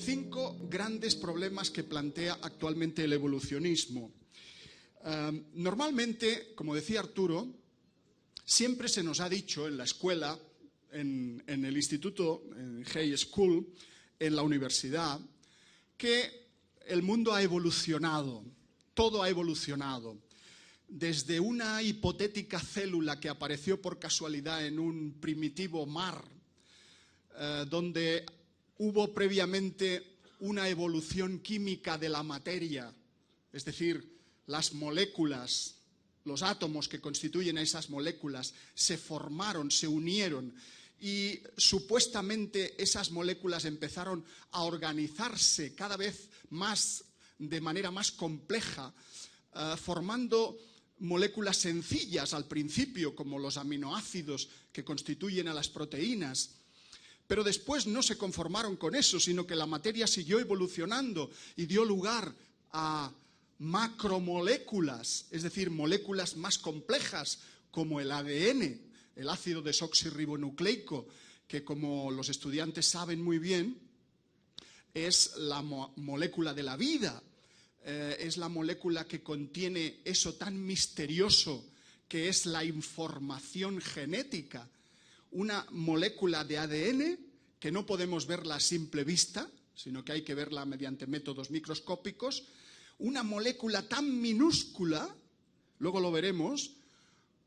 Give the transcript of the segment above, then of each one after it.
5 grandes problemas que plantea actualmente el evolucionismo. Normalmente, como decía Arturo, siempre se nos ha dicho en la escuela, en el instituto, en High School, en la universidad, que el mundo ha evolucionado, todo ha evolucionado. Desde una hipotética célula que apareció por casualidad en un primitivo mar, donde hubo previamente una evolución química de la materia, es decir, las moléculas, los átomos que constituyen a esas moléculas se formaron, se unieron y supuestamente esas moléculas empezaron a organizarse cada vez más, de manera más compleja, formando moléculas sencillas al principio, como los aminoácidos que constituyen a las proteínas. Pero después no se conformaron con eso, sino que la materia siguió evolucionando y dio lugar a macromoléculas, es decir, moléculas más complejas como el ADN, el ácido desoxirribonucleico, que como los estudiantes saben muy bien, es la molécula de la vida. Es la molécula que contiene eso tan misterioso que es la información genética. Una molécula de ADN que no podemos verla a simple vista, sino que hay que verla mediante métodos microscópicos. Una molécula tan minúscula, luego lo veremos,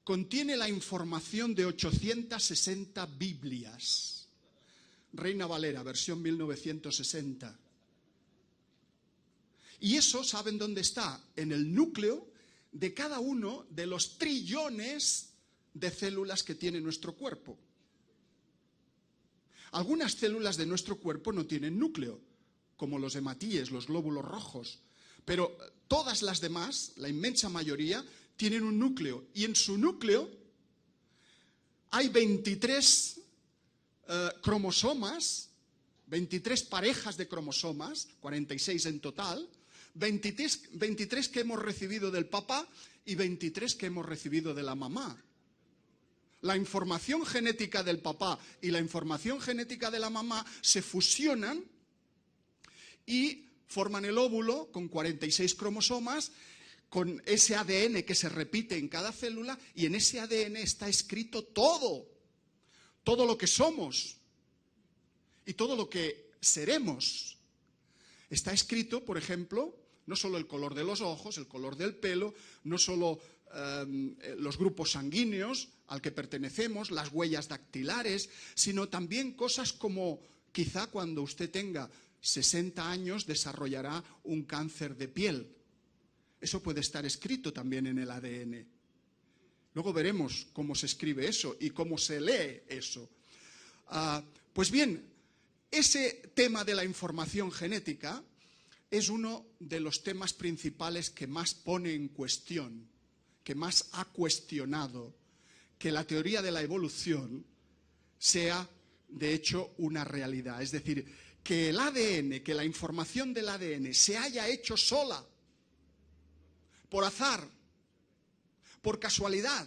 contiene la información de 860 Biblias. Reina Valera, versión 1960. Y eso, ¿saben dónde está? En el núcleo de cada uno de los trillones de células que tiene nuestro cuerpo. Algunas células de nuestro cuerpo no tienen núcleo, como los hematíes, los glóbulos rojos, pero todas las demás, la inmensa mayoría, tienen un núcleo. Y en su núcleo hay 23 cromosomas, 23 parejas de cromosomas, 46 en total, 23 que hemos recibido del papá y 23 que hemos recibido de la mamá. La información genética del papá y la información genética de la mamá se fusionan y forman el óvulo con 46 cromosomas, con ese ADN que se repite en cada célula, y en ese ADN está escrito todo lo que somos y todo lo que seremos. Está escrito, por ejemplo, no solo el color de los ojos, el color del pelo, no solo los grupos sanguíneos al que pertenecemos, las huellas dactilares, sino también cosas como quizá cuando usted tenga 60 años desarrollará un cáncer de piel. Eso puede estar escrito también en el ADN. Luego veremos cómo se escribe eso y cómo se lee eso. Pues bien, ese tema de la información genética es uno de los temas principales que más pone en cuestión, que más ha cuestionado que la teoría de la evolución sea, de hecho, una realidad. Es decir, que el ADN, que la información del ADN se haya hecho sola, por azar, por casualidad,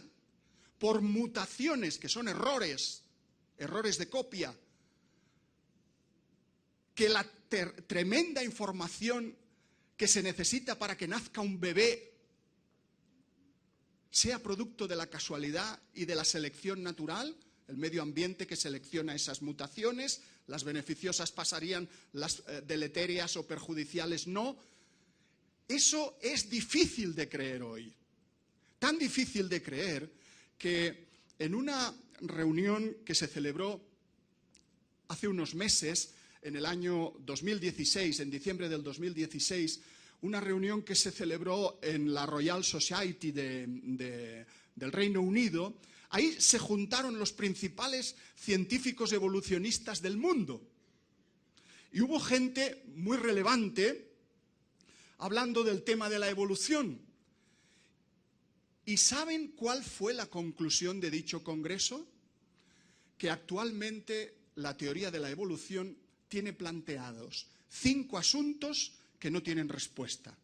por mutaciones, que son errores de copia, que la tremenda información que se necesita para que nazca un bebé sea producto de la casualidad y de la selección natural, el medio ambiente que selecciona esas mutaciones, las beneficiosas pasarían, las deleterias o perjudiciales no. Eso es difícil de creer hoy. Tan difícil de creer que en una reunión que se celebró hace unos meses, en el año 2016, en diciembre del 2016, una reunión que se celebró en la Royal Society del Reino Unido. Ahí se juntaron los principales científicos evolucionistas del mundo. Y hubo gente muy relevante hablando del tema de la evolución. ¿Y saben cuál fue la conclusión de dicho congreso? Que actualmente la teoría de la evolución tiene planteados 5 asuntos que no tienen respuesta.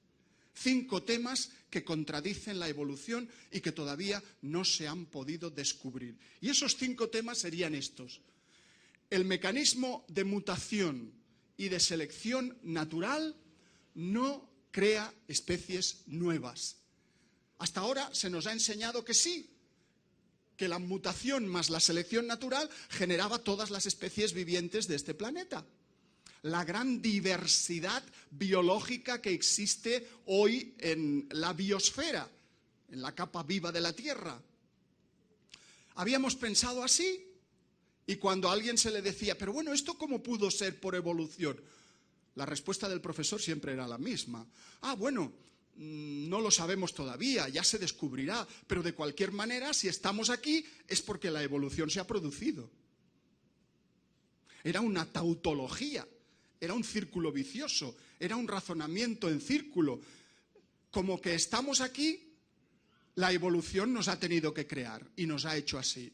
5 temas que contradicen la evolución y que todavía no se han podido descubrir. Y esos 5 temas serían estos: el mecanismo de mutación y de selección natural no crea especies nuevas. Hasta ahora se nos ha enseñado que sí, que la mutación más la selección natural generaba todas las especies vivientes de este planeta. La gran diversidad biológica que existe hoy en la biosfera, en la capa viva de la Tierra. Habíamos pensado así, y cuando a alguien se le decía, pero bueno, ¿esto cómo pudo ser por evolución? La respuesta del profesor siempre era la misma. Ah, bueno, no lo sabemos todavía, ya se descubrirá, pero de cualquier manera, si estamos aquí, es porque la evolución se ha producido. Era una tautología, era un círculo vicioso, era un razonamiento en círculo. Como que estamos aquí, la evolución nos ha tenido que crear y nos ha hecho así.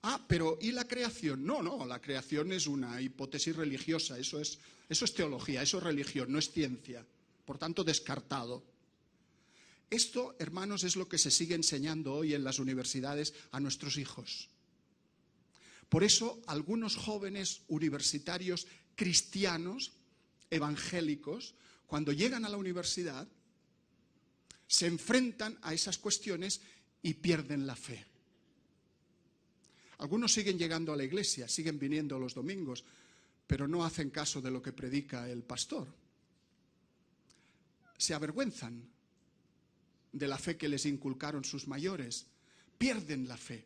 Ah, pero ¿y la creación? No, la creación es una hipótesis religiosa, eso es teología, eso es religión, no es ciencia. Por tanto, descartado. Esto, hermanos, es lo que se sigue enseñando hoy en las universidades a nuestros hijos. Por eso, algunos jóvenes universitarios cristianos, evangélicos, cuando llegan a la universidad, se enfrentan a esas cuestiones y pierden la fe. Algunos siguen llegando a la iglesia, siguen viniendo los domingos, pero no hacen caso de lo que predica el pastor. Se avergüenzan de la fe que les inculcaron sus mayores, pierden la fe.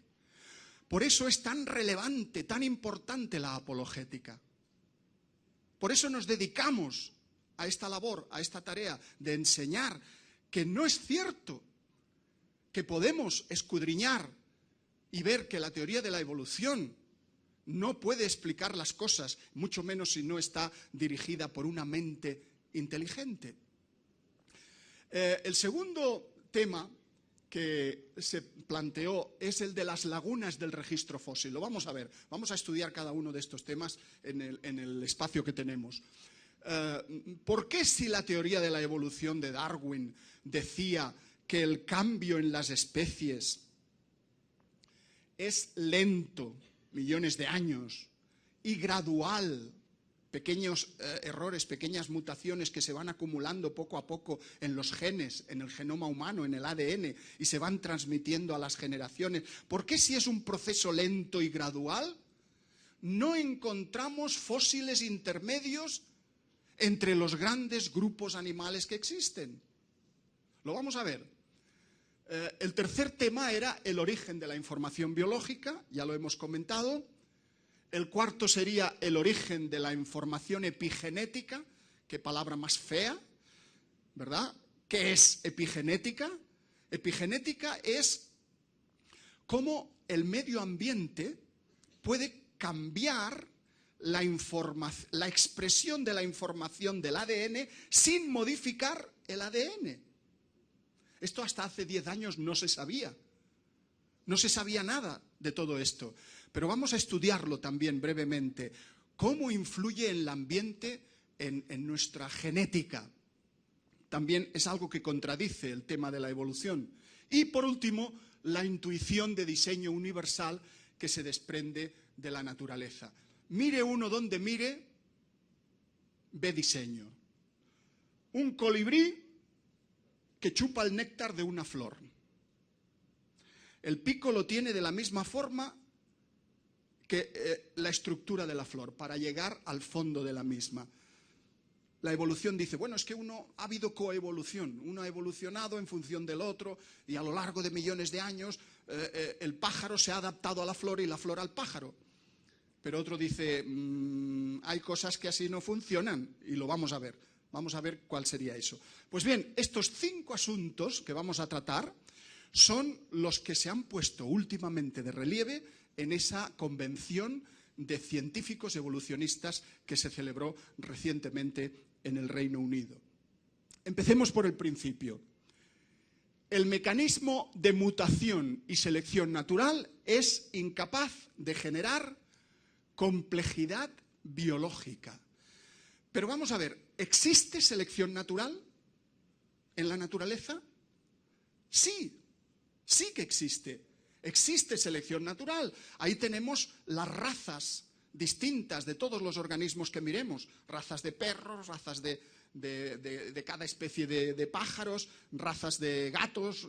Por eso es tan relevante, tan importante la apologética. Por eso nos dedicamos a esta labor, a esta tarea de enseñar que no es cierto que podemos escudriñar y ver que la teoría de la evolución no puede explicar las cosas, mucho menos si no está dirigida por una mente inteligente. El segundo tema que se planteó es el de las lagunas del registro fósil. Lo vamos a ver, vamos a estudiar cada uno de estos temas en el espacio que tenemos. ¿Por qué si la teoría de la evolución de Darwin decía que el cambio en las especies es lento, millones de años, y gradual, pequeños errores, pequeñas mutaciones que se van acumulando poco a poco en los genes, en el genoma humano, en el ADN, y se van transmitiendo a las generaciones? ¿Por qué si es un proceso lento y gradual, no encontramos fósiles intermedios entre los grandes grupos animales que existen? Lo vamos a ver. El tercer tema era el origen de la información biológica, ya lo hemos comentado. El cuarto sería el origen de la información epigenética, qué palabra más fea, ¿verdad? ¿Qué es epigenética? Epigenética es cómo el medio ambiente puede cambiar la expresión de la información del ADN sin modificar el ADN. Esto hasta hace 10 años no se sabía. No se sabía nada de todo esto. Pero vamos a estudiarlo también brevemente. ¿Cómo influye el ambiente en nuestra genética? También es algo que contradice el tema de la evolución. Y por último, la intuición de diseño universal que se desprende de la naturaleza. Mire uno donde mire, ve diseño. Un colibrí que chupa el néctar de una flor. El pico lo tiene de la misma forma que la estructura de la flor, para llegar al fondo de la misma. La evolución dice, bueno, es que ha habido coevolución, uno ha evolucionado en función del otro, y a lo largo de millones de años el pájaro se ha adaptado a la flor y la flor al pájaro. Pero otro dice, hay cosas que así no funcionan, y lo vamos a ver. Vamos a ver cuál sería eso. Pues bien, estos 5 asuntos que vamos a tratar son los que se han puesto últimamente de relieve en esa convención de científicos evolucionistas que se celebró recientemente en el Reino Unido. Empecemos por el principio. El mecanismo de mutación y selección natural es incapaz de generar complejidad biológica. Pero vamos a ver, ¿existe selección natural en la naturaleza? Sí, sí que existe. Existe selección natural. Ahí tenemos las razas distintas de todos los organismos que miremos, razas de perros, razas de cada especie de pájaros, razas de gatos,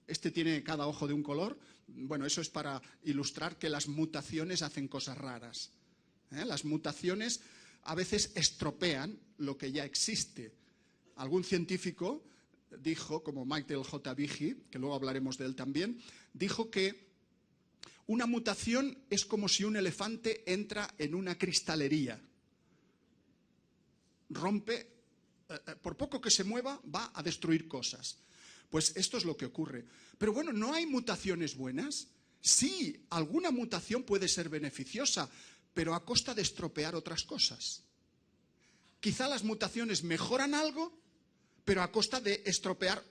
este tiene cada ojo de un color. Bueno, eso es para ilustrar que las mutaciones hacen cosas raras. Las mutaciones a veces estropean lo que ya existe. Algún científico dijo, como Michael J. Behe, que luego hablaremos de él también, dijo que una mutación es como si un elefante entra en una cristalería. Rompe, por poco que se mueva, va a destruir cosas. Pues esto es lo que ocurre. Pero bueno, ¿no hay mutaciones buenas? Sí, alguna mutación puede ser beneficiosa, pero a costa de estropear otras cosas. Quizá las mutaciones mejoran algo, pero a costa de estropear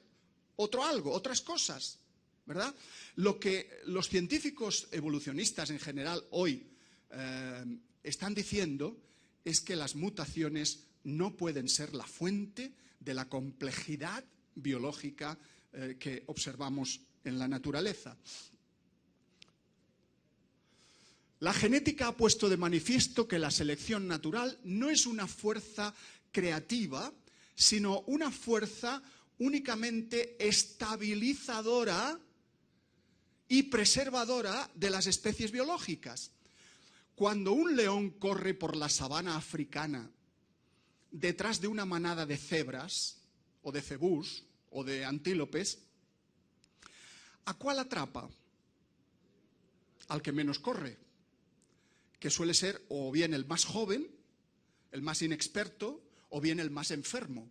otro algo, otras cosas, ¿verdad? Lo que los científicos evolucionistas en general hoy están diciendo es que las mutaciones no pueden ser la fuente de la complejidad biológica que observamos en la naturaleza. La genética ha puesto de manifiesto que la selección natural no es una fuerza creativa, sino una fuerza únicamente estabilizadora y preservadora de las especies biológicas. Cuando un león corre por la sabana africana detrás de una manada de cebras, o de cebús, o de antílopes, ¿a cuál atrapa? Al que menos corre, que suele ser o bien el más joven, el más inexperto, o bien el más enfermo,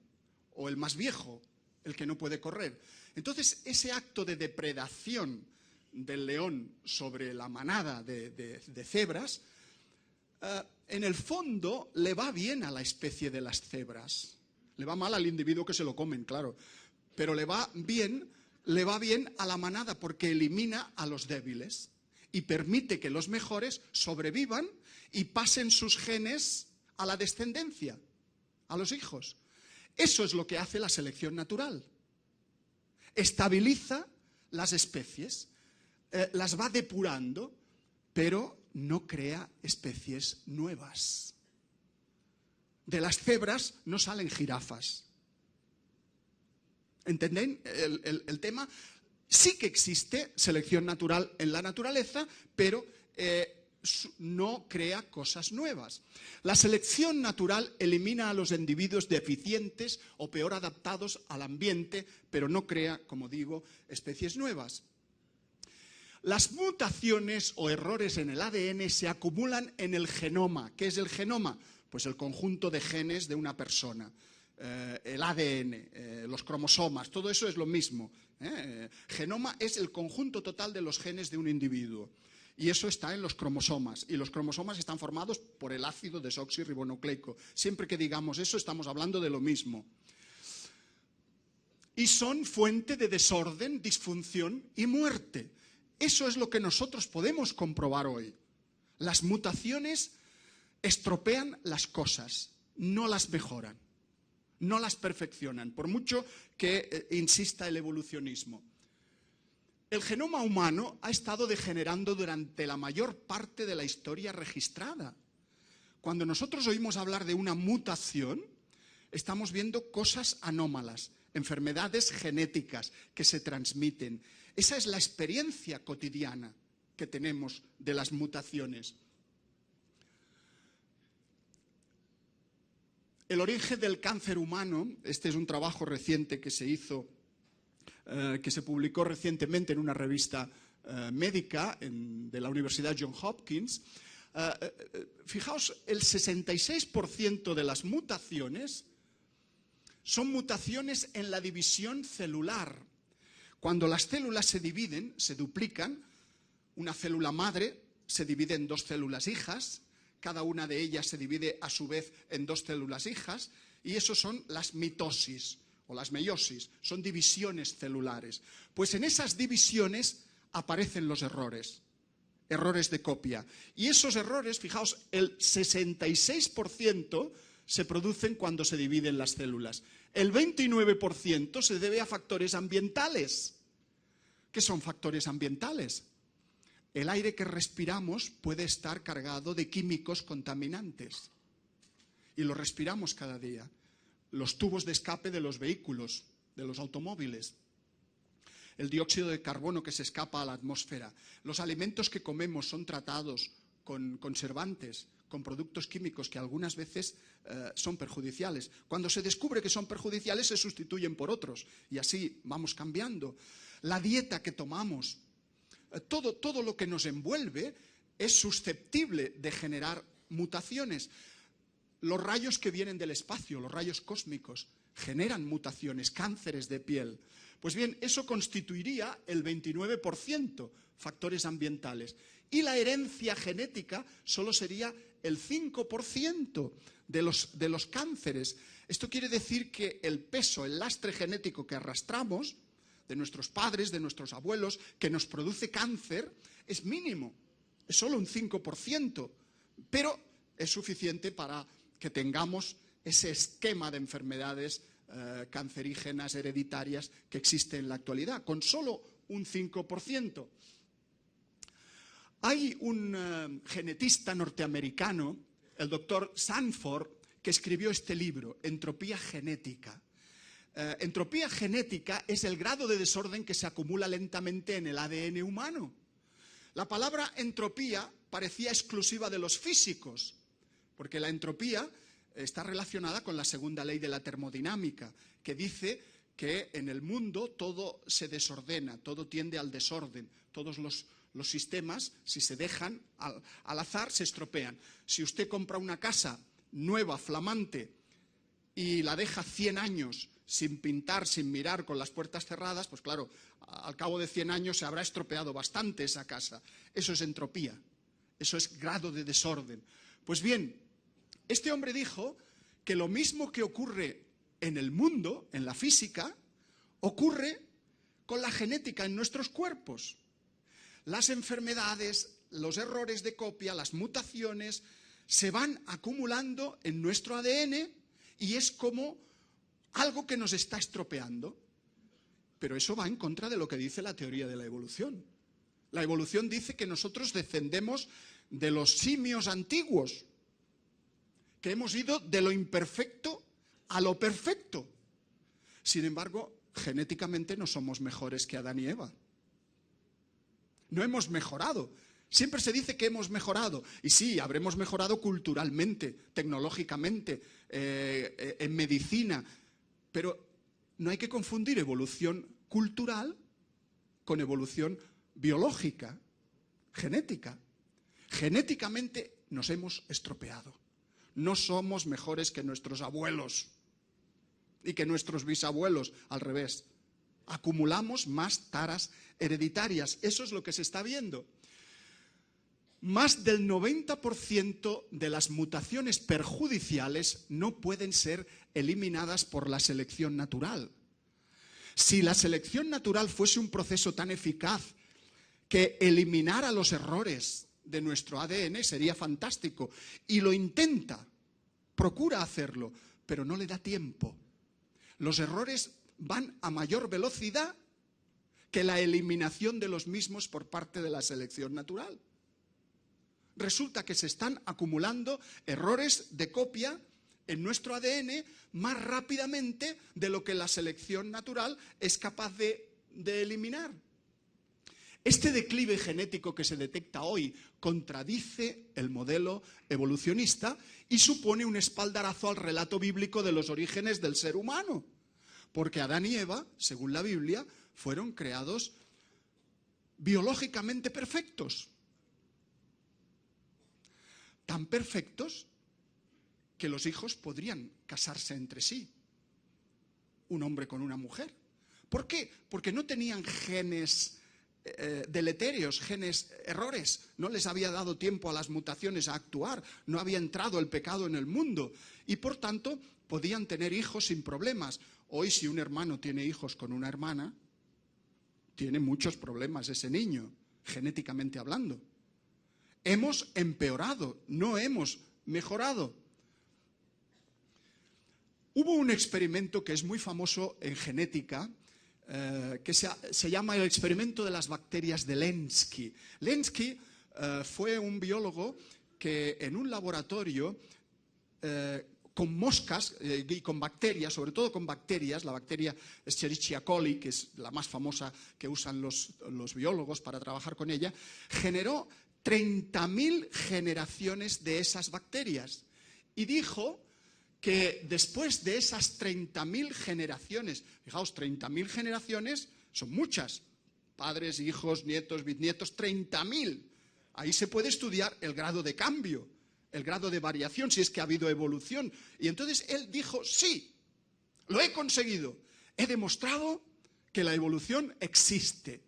o el más viejo, el que no puede correr. Entonces, ese acto de depredación del león sobre la manada de cebras, en el fondo le va bien a la especie de las cebras. Le va mal al individuo que se lo comen, claro, pero le va bien a la manada porque elimina a los débiles y permite que los mejores sobrevivan y pasen sus genes a la descendencia, a los hijos. Eso es lo que hace la selección natural. Estabiliza las especies, las va depurando, pero no crea especies nuevas. De las cebras no salen jirafas. ¿Entendéis el tema? Sí que existe selección natural en la naturaleza, pero no crea cosas nuevas. La selección natural elimina a los individuos deficientes o peor adaptados al ambiente, pero no crea, como digo, especies nuevas. Las mutaciones o errores en el ADN se acumulan en el genoma. ¿Qué es el genoma? Pues el conjunto de genes de una persona. El ADN, los cromosomas, todo eso es lo mismo. Genoma es el conjunto total de los genes de un individuo. Y eso está en los cromosomas. Y los cromosomas están formados por el ácido desoxirribonucleico. Siempre que digamos eso, estamos hablando de lo mismo. Y son fuente de desorden, disfunción y muerte. Eso es lo que nosotros podemos comprobar hoy. Las mutaciones estropean las cosas, no las mejoran, no las perfeccionan, por mucho que insista el evolucionismo. El genoma humano ha estado degenerando durante la mayor parte de la historia registrada. Cuando nosotros oímos hablar de una mutación, estamos viendo cosas anómalas, enfermedades genéticas que se transmiten. Esa es la experiencia cotidiana que tenemos de las mutaciones. El origen del cáncer humano, este es un trabajo reciente que se hizo, que se publicó recientemente en una revista médica de la Universidad Johns Hopkins. Fijaos, el 66% de las mutaciones son mutaciones en la división celular. Cuando las células se dividen, se duplican, una célula madre se divide en dos células hijas, cada una de ellas se divide a su vez en dos células hijas, y eso son las mitosis o las meiosis, son divisiones celulares. Pues en esas divisiones aparecen los errores de copia. Y esos errores, fijaos, el 66% se producen cuando se dividen las células. El 29% se debe a factores ambientales. ¿Qué son factores ambientales? el aire que respiramos puede estar cargado de químicos contaminantes. Y lo respiramos cada día. Los tubos de escape de los vehículos, de los automóviles. El dióxido de carbono que se escapa a la atmósfera. Los alimentos que comemos son tratados con conservantes, con productos químicos que algunas veces son perjudiciales. Cuando se descubre que son perjudiciales, se sustituyen por otros. Y así vamos cambiando. La dieta que tomamos, todo lo que nos envuelve es susceptible de generar mutaciones. Los rayos que vienen del espacio, los rayos cósmicos, generan mutaciones, cánceres de piel. Pues bien, eso constituiría el 29%, factores ambientales. Y la herencia genética solo sería el 5% de los cánceres. Esto quiere decir que el peso, el lastre genético que arrastramos, de nuestros padres, de nuestros abuelos, que nos produce cáncer, es mínimo. Es solo un 5%, pero es suficiente para que tengamos ese esquema de enfermedades cancerígenas hereditarias que existe en la actualidad, con solo un 5%. Hay un genetista norteamericano, el doctor Sanford, que escribió este libro, Entropía genética. Entropía genética es el grado de desorden que se acumula lentamente en el ADN humano. La palabra entropía parecía exclusiva de los físicos, porque la entropía está relacionada con la segunda ley de la termodinámica, que dice que en el mundo todo se desordena, todo tiende al desorden, todos los sistemas, si se dejan al azar, se estropean. Si usted compra una casa nueva, flamante, y la deja 100 años sin pintar, sin mirar, con las puertas cerradas, pues claro, al cabo de 100 años se habrá estropeado bastante esa casa. Eso es entropía, eso es grado de desorden. Pues bien, este hombre dijo que lo mismo que ocurre en el mundo, en la física, ocurre con la genética en nuestros cuerpos. Las enfermedades, los errores de copia, las mutaciones, se van acumulando en nuestro ADN y es como algo que nos está estropeando. Pero eso va en contra de lo que dice la teoría de la evolución. La evolución dice que nosotros descendemos de los simios antiguos, que hemos ido de lo imperfecto a lo perfecto. Sin embargo, genéticamente no somos mejores que Adán y Eva. No hemos mejorado. Siempre se dice que hemos mejorado. Y sí, habremos mejorado culturalmente, tecnológicamente, en medicina. Pero no hay que confundir evolución cultural con evolución biológica, genética. Genéticamente nos hemos estropeado. No somos mejores que nuestros abuelos y que nuestros bisabuelos, al revés. Acumulamos más taras hereditarias. Eso es lo que se está viendo. Más del 90% de las mutaciones perjudiciales no pueden ser eliminadas por la selección natural. Si la selección natural fuese un proceso tan eficaz que eliminara los errores de nuestro ADN, sería fantástico. Y lo intenta, procura hacerlo, pero no le da tiempo. Los errores van a mayor velocidad que la eliminación de los mismos por parte de la selección natural. Resulta que se están acumulando errores de copia en nuestro ADN más rápidamente de lo que la selección natural es capaz de eliminar. Este declive genético que se detecta hoy contradice el modelo evolucionista y supone un espaldarazo al relato bíblico de los orígenes del ser humano. Porque Adán y Eva, según la Biblia, fueron creados biológicamente perfectos. Tan perfectos que los hijos podrían casarse entre sí. Un hombre con una mujer. ¿Por qué? Porque no tenían genes deleterios, genes errores. No les había dado tiempo a las mutaciones a actuar. No había entrado el pecado en el mundo. Y por tanto, podían tener hijos sin problemas. Hoy, si un hermano tiene hijos con una hermana, tiene muchos problemas ese niño, genéticamente hablando. Hemos empeorado, no hemos mejorado. Hubo un experimento que es muy famoso en genética, que se llama el experimento de las bacterias de Lenski. Lenski fue un biólogo que en un laboratorio con moscas y con bacterias, sobre todo con bacterias, la bacteria Escherichia coli, que es la más famosa que usan los biólogos para trabajar con ella, generó 30.000 generaciones de esas bacterias. Y dijo que después de esas 30.000 generaciones, fijaos, 30.000 generaciones son muchas, padres, hijos, nietos, bisnietos, 30.000. Ahí se puede estudiar el grado de cambio, el grado de variación, si es que ha habido evolución. Y entonces él dijo, sí, lo he conseguido, he demostrado que la evolución existe.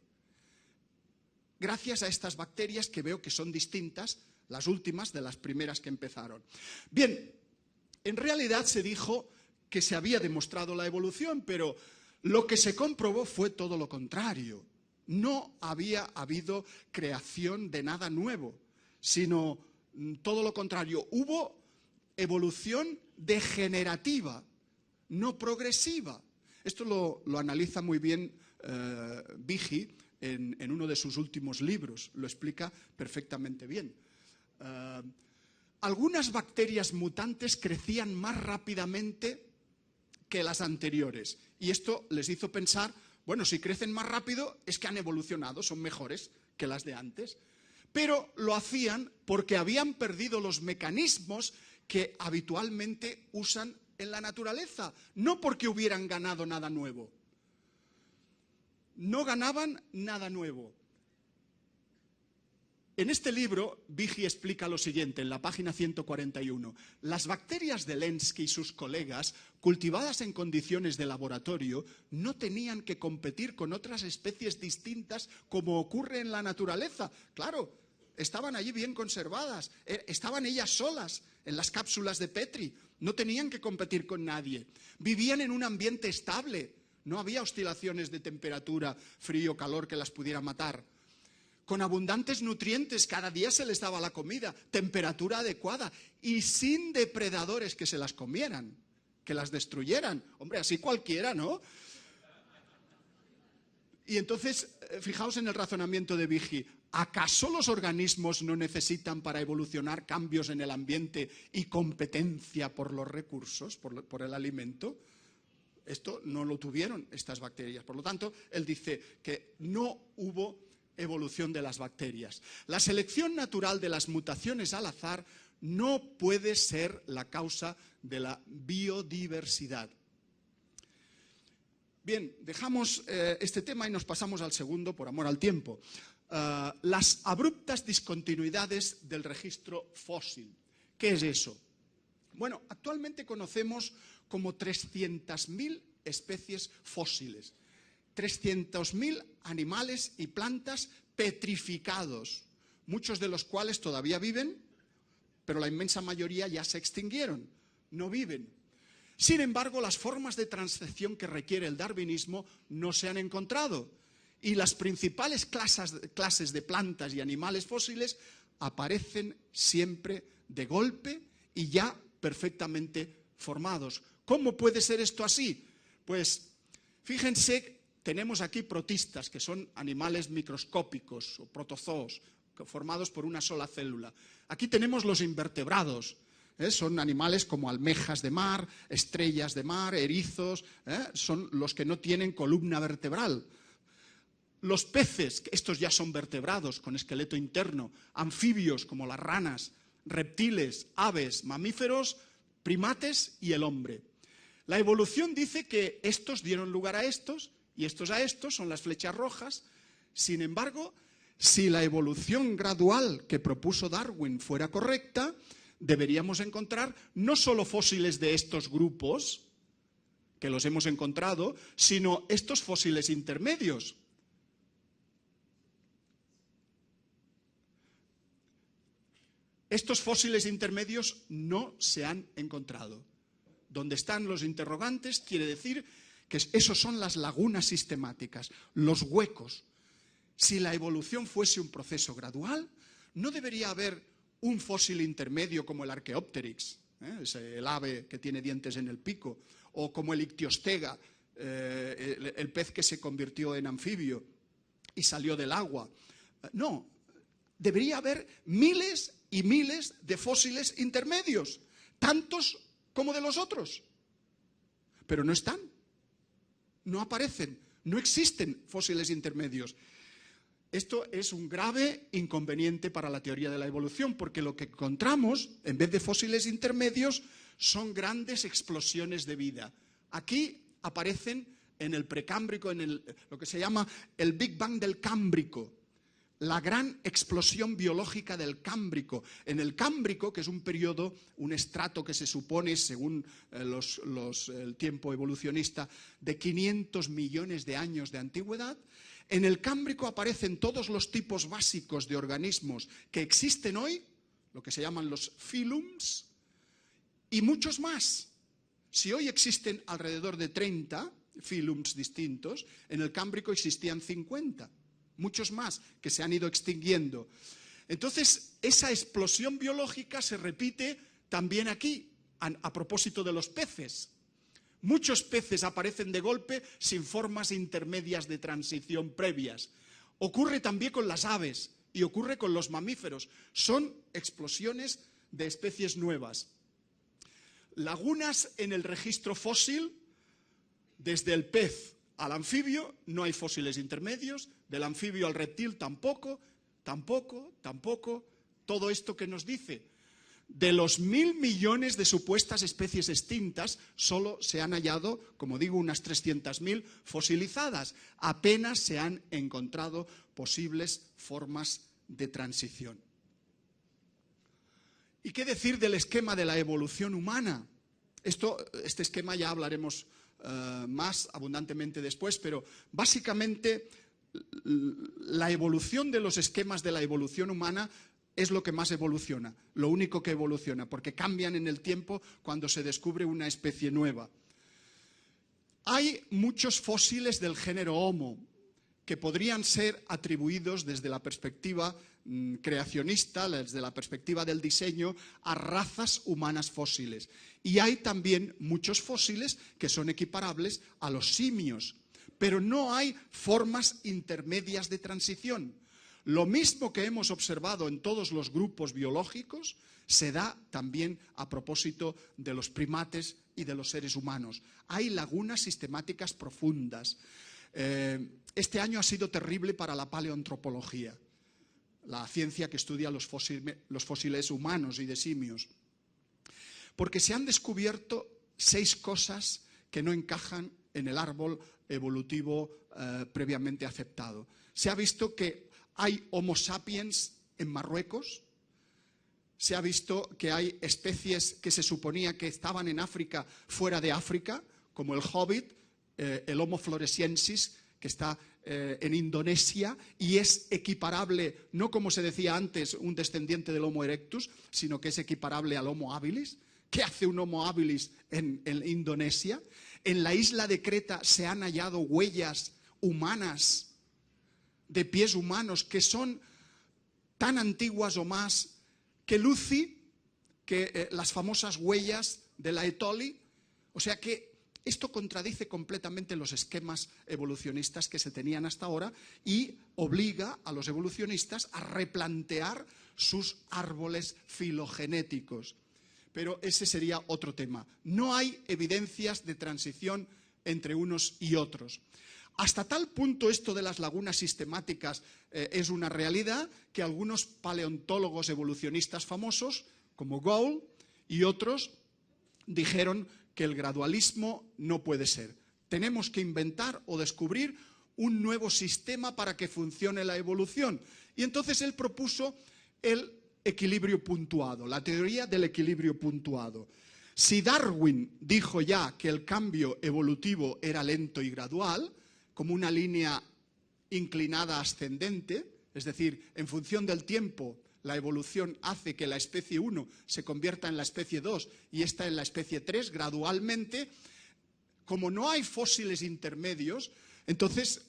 Gracias a estas bacterias que veo que son distintas, las últimas de las primeras que empezaron. Bien, en realidad se dijo que se había demostrado la evolución, pero lo que se comprobó fue todo lo contrario. No había habido creación de nada nuevo, sino todo lo contrario. Hubo evolución degenerativa, no progresiva. Esto lo analiza muy bien Behe en uno de sus últimos libros, lo explica perfectamente bien. Algunas bacterias mutantes crecían más rápidamente que las anteriores y esto les hizo pensar, bueno, si crecen más rápido es que han evolucionado, son mejores que las de antes. Pero lo hacían porque habían perdido los mecanismos que habitualmente usan en la naturaleza, no porque hubieran ganado nada nuevo. No ganaban nada nuevo. En este libro, Behe explica lo siguiente, en la página 141. Las bacterias de Lenski y sus colegas, cultivadas en condiciones de laboratorio, no tenían que competir con otras especies distintas como ocurre en la naturaleza. Claro, estaban allí bien conservadas, estaban ellas solas en las cápsulas de Petri, no tenían que competir con nadie. Vivían en un ambiente estable, no había oscilaciones de temperatura, frío, calor que las pudiera matar. Con abundantes nutrientes, cada día se les daba la comida, temperatura adecuada y sin depredadores que se las comieran, que las destruyeran. Hombre, así cualquiera, ¿no? Y entonces, fijaos en el razonamiento de Behe. ¿Acaso los organismos no necesitan para evolucionar cambios en el ambiente y competencia por los recursos, por el alimento? Esto no lo tuvieron estas bacterias. Por lo tanto, él dice que no hubo evolución de las bacterias. La selección natural de las mutaciones al azar no puede ser la causa de la biodiversidad. Bien, dejamos este tema y nos pasamos al segundo, por amor al tiempo. Las abruptas discontinuidades del registro fósil. ¿Qué es eso? Bueno, actualmente conocemos como 300.000 especies fósiles. 300.000 animales y plantas petrificados, muchos de los cuales todavía viven, pero la inmensa mayoría ya se extinguieron, no viven. Sin embargo, las formas de transección que requiere el darwinismo no se han encontrado y las principales clases de plantas y animales fósiles aparecen siempre de golpe y ya perfectamente formados. ¿Cómo puede ser esto así? Pues fíjense, tenemos aquí protistas, que son animales microscópicos o protozoos, formados por una sola célula. Aquí tenemos los invertebrados, son animales como almejas de mar, estrellas de mar, erizos, son los que no tienen columna vertebral. Los peces, estos ya son vertebrados, con esqueleto interno, anfibios como las ranas, reptiles, aves, mamíferos, primates y el hombre. La evolución dice que estos dieron lugar a estos y estos a estos, son las flechas rojas. Sin embargo, si la evolución gradual que propuso Darwin fuera correcta, deberíamos encontrar no solo fósiles de estos grupos, que los hemos encontrado, sino estos fósiles intermedios. Estos fósiles intermedios no se han encontrado. Donde están los interrogantes quiere decir que esos son las lagunas sistemáticas, los huecos. Si la evolución fuese un proceso gradual, no debería haber un fósil intermedio como el Archaeopteryx, el ave que tiene dientes en el pico, o como el Ictiostega, el pez que se convirtió en anfibio y salió del agua. No, debería haber miles y miles de fósiles intermedios, tantos como de los otros. Pero no están, no aparecen, no existen fósiles intermedios. Esto es un grave inconveniente para la teoría de la evolución, porque lo que encontramos, en vez de fósiles intermedios, son grandes explosiones de vida. Aquí aparecen en el precámbrico, en lo que se llama el Big Bang del Cámbrico, la gran explosión biológica del Cámbrico. En el Cámbrico, que es un periodo, un estrato que se supone, según el tiempo evolucionista, de 500 millones de años de antigüedad, en el Cámbrico aparecen todos los tipos básicos de organismos que existen hoy, lo que se llaman los phylums, y muchos más. Si hoy existen alrededor de 30 phylums distintos, en el Cámbrico existían 50, muchos más que se han ido extinguiendo. Entonces, esa explosión biológica se repite también aquí, a propósito de los peces. Muchos peces aparecen de golpe sin formas intermedias de transición previas. Ocurre también con las aves y ocurre con los mamíferos. Son explosiones de especies nuevas. Lagunas en el registro fósil, desde el pez al anfibio no hay fósiles intermedios, del anfibio al reptil tampoco. Todo esto que nos dice, de los 1.000 millones de supuestas especies extintas, solo se han hallado, como digo, unas 300.000 fosilizadas. Apenas se han encontrado posibles formas de transición. ¿Y qué decir del esquema de la evolución humana? Este esquema ya hablaremos más abundantemente después, pero básicamente la evolución de los esquemas de la evolución humana es lo que más evoluciona, lo único que evoluciona, porque cambian en el tiempo cuando se descubre una especie nueva. Hay muchos fósiles del género Homo que podrían ser atribuidos desde la perspectiva creacionista, desde la perspectiva del diseño, a razas humanas fósiles. Y hay también muchos fósiles que son equiparables a los simios, pero no hay formas intermedias de transición. Lo mismo que hemos observado en todos los grupos biológicos se da también a propósito de los primates y de los seres humanos. Hay lagunas sistemáticas profundas. Este año ha sido terrible para la paleoantropología, la ciencia que estudia los fósiles humanos y de simios, porque se han descubierto 6 cosas que no encajan en el árbol evolutivo previamente aceptado. Se ha visto que hay Homo sapiens en Marruecos, se ha visto que hay especies que se suponía que estaban en África fuera de África, como el hobbit, el Homo floresiensis, que está en Indonesia y es equiparable, no como se decía antes, un descendiente del Homo erectus, sino que es equiparable al Homo habilis. ¿Qué hace un Homo habilis en Indonesia? En la isla de Creta se han hallado huellas humanas, de pies humanos, que son tan antiguas o más que Lucy, que las famosas huellas de la Etoli. O sea que esto contradice completamente los esquemas evolucionistas que se tenían hasta ahora y obliga a los evolucionistas a replantear sus árboles filogenéticos. Pero ese sería otro tema. No hay evidencias de transición entre unos y otros. Hasta tal punto esto de las lagunas sistemáticas es una realidad que algunos paleontólogos evolucionistas famosos, como Gould y otros, dijeron que el gradualismo no puede ser. Tenemos que inventar o descubrir un nuevo sistema para que funcione la evolución. Y entonces él propuso el equilibrio puntuado, la teoría del equilibrio puntuado. Si Darwin dijo ya que el cambio evolutivo era lento y gradual, como una línea inclinada ascendente, es decir, en función del tiempo, la evolución hace que la especie 1 se convierta en la especie 2 y esta en la especie 3 gradualmente. Como no hay fósiles intermedios, entonces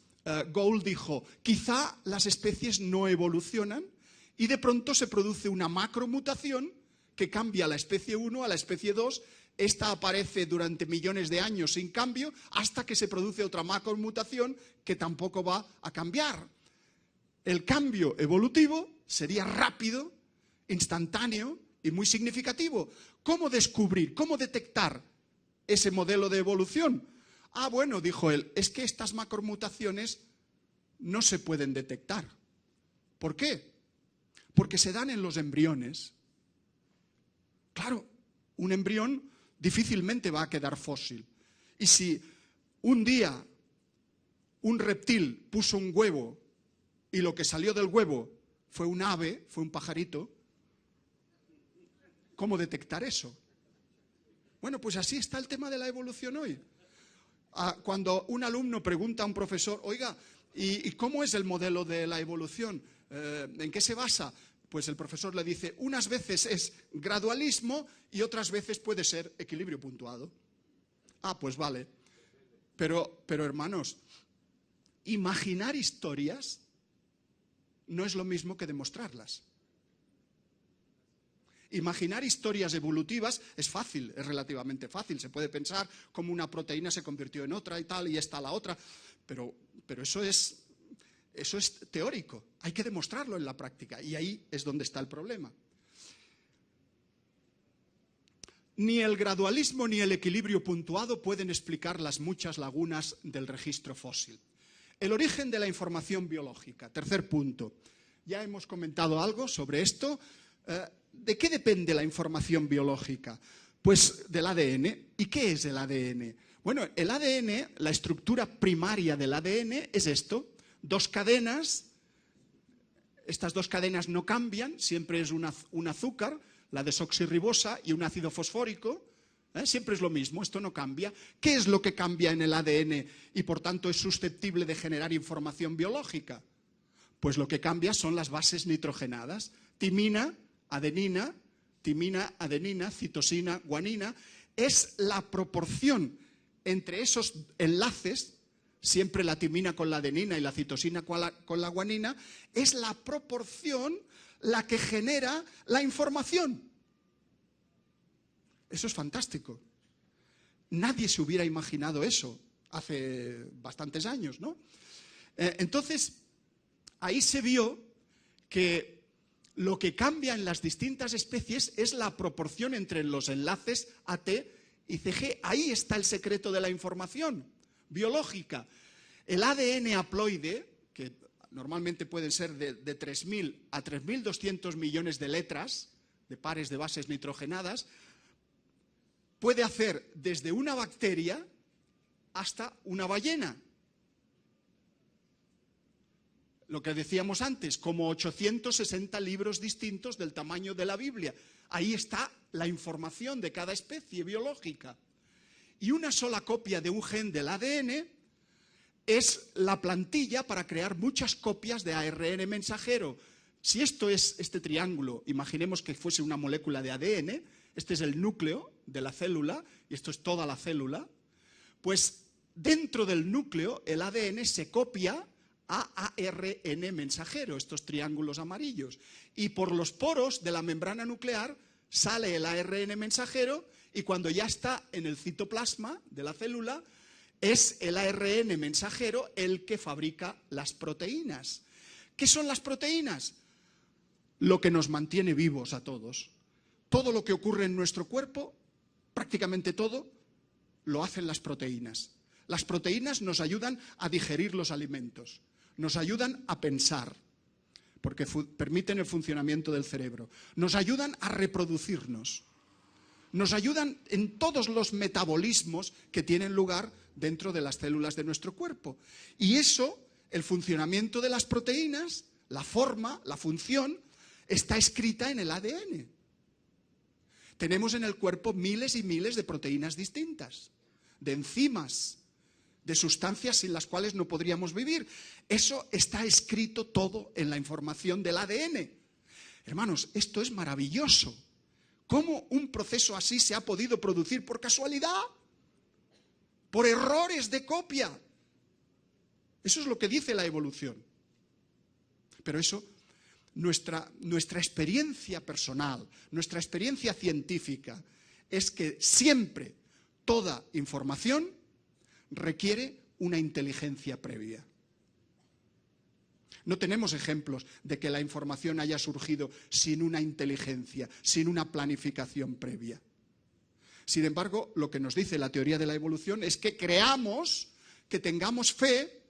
Gould dijo, quizá las especies no evolucionan y de pronto se produce una macromutación que cambia la especie 1 a la especie 2 esta aparece durante millones de años sin cambio hasta que se produce otra macromutación que tampoco va a cambiar. El cambio evolutivo sería rápido, instantáneo y muy significativo. ¿Cómo descubrir, cómo detectar ese modelo de evolución? Ah, bueno, dijo él, es que estas macromutaciones no se pueden detectar. ¿Por qué? Porque se dan en los embriones. Claro, un embrión difícilmente va a quedar fósil. Y si un día un reptil puso un huevo y lo que salió del huevo fue un ave, fue un pajarito, ¿cómo detectar eso? Bueno, pues así está el tema de la evolución hoy. Cuando un alumno pregunta a un profesor, oiga, ¿y cómo es el modelo de la evolución? ¿En qué se basa? Pues el profesor le dice, unas veces es gradualismo y otras veces puede ser equilibrio puntuado. Ah, pues vale. Pero hermanos, imaginar historias no es lo mismo que demostrarlas. Imaginar historias evolutivas es fácil, es relativamente fácil. Se puede pensar cómo una proteína se convirtió en otra y tal, y está la otra. Pero eso es teórico. Hay que demostrarlo en la práctica. Y ahí es donde está el problema. Ni el gradualismo ni el equilibrio puntuado pueden explicar las muchas lagunas del registro fósil. El origen de la información biológica. Tercer punto. Ya hemos comentado algo sobre esto. ¿De qué depende la información biológica? Pues del ADN. ¿Y qué es el ADN? Bueno, el ADN, la estructura primaria del ADN es esto. Dos cadenas. Estas dos cadenas no cambian, siempre es un azúcar, la desoxirribosa, y un ácido fosfórico. Siempre es lo mismo, esto no cambia. ¿Qué es lo que cambia en el ADN y por tanto es susceptible de generar información biológica? Pues lo que cambia son las bases nitrogenadas. Timina, adenina, citosina, guanina. Es la proporción entre esos enlaces, siempre la timina con la adenina y la citosina con la guanina, es la proporción la que genera la información. Eso es fantástico. Nadie se hubiera imaginado eso hace bastantes años, ¿no? Entonces, ahí se vio que lo que cambia en las distintas especies es la proporción entre los enlaces AT y CG. Ahí está el secreto de la información biológica. El ADN haploide, que normalmente pueden ser de 3.000 a 3.200 millones de letras, de pares de bases nitrogenadas, puede hacer desde una bacteria hasta una ballena. Lo que decíamos antes, como 860 libros distintos del tamaño de la Biblia. Ahí está la información de cada especie biológica. Y una sola copia de un gen del ADN es la plantilla para crear muchas copias de ARN mensajero. Si esto es este triángulo, imaginemos que fuese una molécula de ADN, este es el núcleo de la célula y esto es toda la célula, pues dentro del núcleo el ADN se copia a ARN mensajero, estos triángulos amarillos, y por los poros de la membrana nuclear sale el ARN mensajero y cuando ya está en el citoplasma de la célula es el ARN mensajero el que fabrica las proteínas. ¿Qué son las proteínas? Lo que nos mantiene vivos a todos. Todo lo que ocurre en nuestro cuerpo, prácticamente todo, lo hacen las proteínas. Las proteínas nos ayudan a digerir los alimentos, nos ayudan a pensar, porque permiten el funcionamiento del cerebro, nos ayudan a reproducirnos, nos ayudan en todos los metabolismos que tienen lugar dentro de las células de nuestro cuerpo. Y eso, el funcionamiento de las proteínas, la forma, la función, está escrita en el ADN. Tenemos en el cuerpo miles y miles de proteínas distintas, de enzimas, de sustancias sin las cuales no podríamos vivir. Eso está escrito todo en la información del ADN. Hermanos, esto es maravilloso. ¿Cómo un proceso así se ha podido producir por casualidad? Por errores de copia. Eso es lo que dice la evolución. Pero eso, nuestra experiencia personal, nuestra experiencia científica, es que siempre toda información requiere una inteligencia previa. No tenemos ejemplos de que la información haya surgido sin una inteligencia, sin una planificación previa. Sin embargo, lo que nos dice la teoría de la evolución es que creamos, que tengamos fe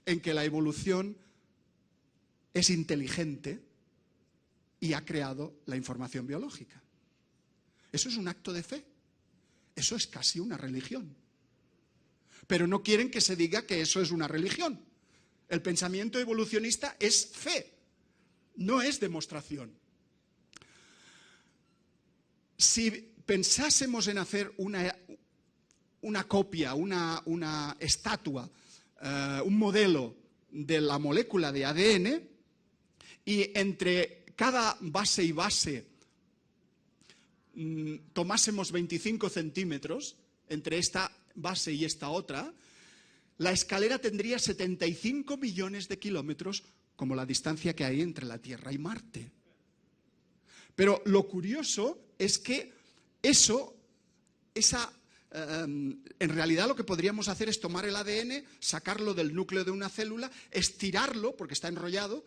en que la evolución es inteligente y ha creado la información biológica. Eso es un acto de fe. Eso es casi una religión. Pero no quieren que se diga que eso es una religión. El pensamiento evolucionista es fe, no es demostración. Si pensásemos en hacer una copia, una estatua, un modelo de la molécula de ADN, y entre cada base y base tomásemos 25 centímetros, entre esta base y esta otra, la escalera tendría 75 millones de kilómetros, como la distancia que hay entre la Tierra y Marte. Pero lo curioso es que en realidad lo que podríamos hacer es tomar el ADN, sacarlo del núcleo de una célula, estirarlo, porque está enrollado,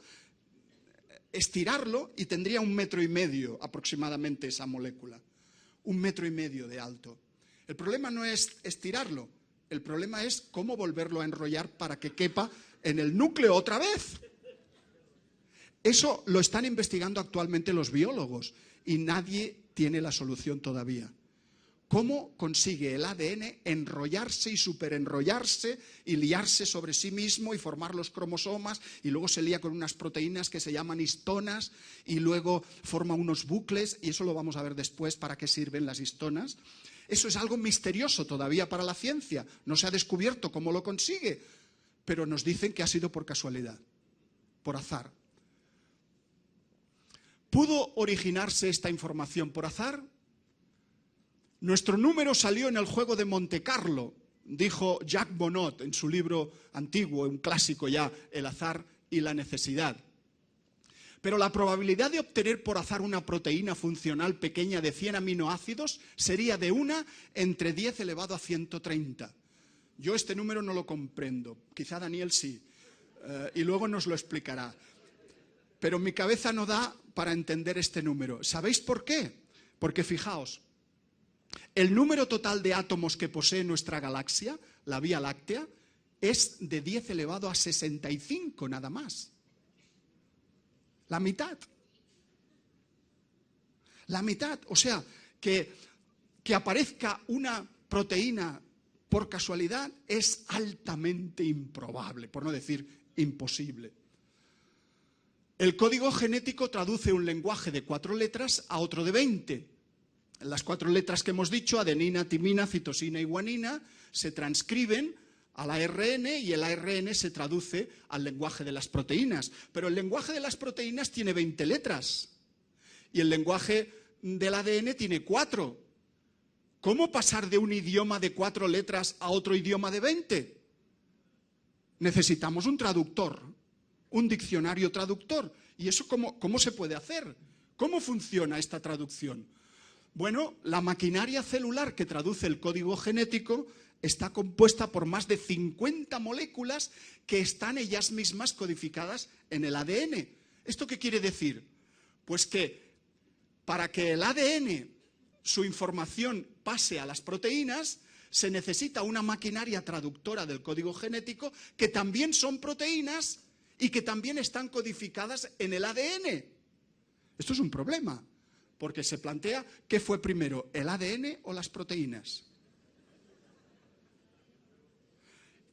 estirarlo y tendría 1,5 metros aproximadamente esa molécula. 1,5 metros de alto. El problema no es estirarlo, el problema es cómo volverlo a enrollar para que quepa en el núcleo otra vez. Eso lo están investigando actualmente los biólogos y nadie tiene la solución todavía. ¿Cómo consigue el ADN enrollarse y superenrollarse y liarse sobre sí mismo y formar los cromosomas y luego se lía con unas proteínas que se llaman histonas y luego forma unos bucles, y eso lo vamos a ver después para qué sirven las histonas? Eso es algo misterioso todavía para la ciencia, no se ha descubierto cómo lo consigue, pero nos dicen que ha sido por casualidad, por azar. ¿Pudo originarse esta información por azar? Nuestro número salió en el juego de Monte Carlo, dijo Jacques Monod en su libro antiguo, un clásico ya, El azar y la necesidad. Pero la probabilidad de obtener por azar una proteína funcional pequeña de 100 aminoácidos sería de 1 entre 10 elevado a 130. Yo este número no lo comprendo, quizá Daniel sí, y luego nos lo explicará. Pero mi cabeza no da para entender este número. ¿Sabéis por qué? Porque fijaos, el número total de átomos que posee nuestra galaxia, la Vía Láctea, es de 10 elevado a 65 nada más. La mitad. La mitad. O sea, que aparezca una proteína por casualidad es altamente improbable, por no decir imposible. El código genético traduce un lenguaje de 4 letras a otro de 20. Las 4 letras que hemos dicho, adenina, timina, citosina y guanina, se transcriben al ARN y el ARN se traduce al lenguaje de las proteínas. Pero el lenguaje de las proteínas tiene 20 letras y el lenguaje del ADN tiene 4. ¿Cómo pasar de un idioma de 4 letras a otro idioma de 20? Necesitamos un traductor, un diccionario traductor. ¿Y eso cómo se puede hacer? ¿Cómo funciona esta traducción? Bueno, la maquinaria celular que traduce el código genético está compuesta por más de 50 moléculas que están ellas mismas codificadas en el ADN. ¿Esto qué quiere decir? Pues que para que el ADN, su información pase a las proteínas, se necesita una maquinaria traductora del código genético que también son proteínas y que también están codificadas en el ADN. Esto es un problema, porque se plantea ¿qué fue primero, el ADN o las proteínas?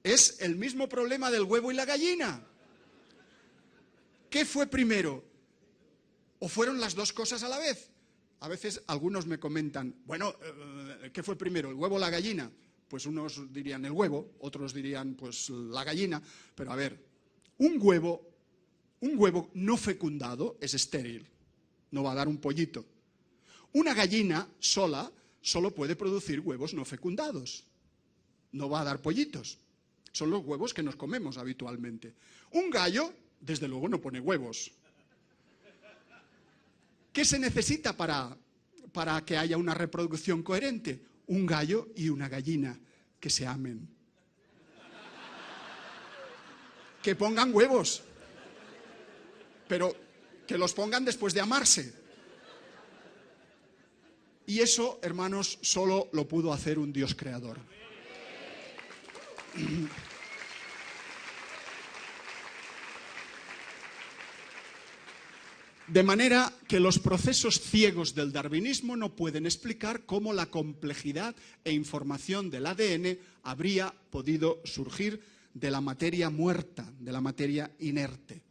Es el mismo problema del huevo y la gallina. ¿Qué fue primero? ¿O fueron las dos cosas a la vez? A veces algunos me comentan, bueno, ¿qué fue primero, el huevo o la gallina? Pues unos dirían el huevo, otros dirían pues la gallina. Pero a ver, un huevo no fecundado es estéril, no va a dar un pollito. Una gallina sola solo puede producir huevos no fecundados, no va a dar pollitos. Son los huevos que nos comemos habitualmente. Un gallo, desde luego, no pone huevos. ¿Qué se necesita para para que haya una reproducción coherente? Un gallo y una gallina que se amen. Que pongan huevos, pero que los pongan después de amarse. Y eso, hermanos, solo lo pudo hacer un Dios creador. De manera que los procesos ciegos del darwinismo no pueden explicar cómo la complejidad e información del ADN habría podido surgir de la materia muerta, de la materia inerte.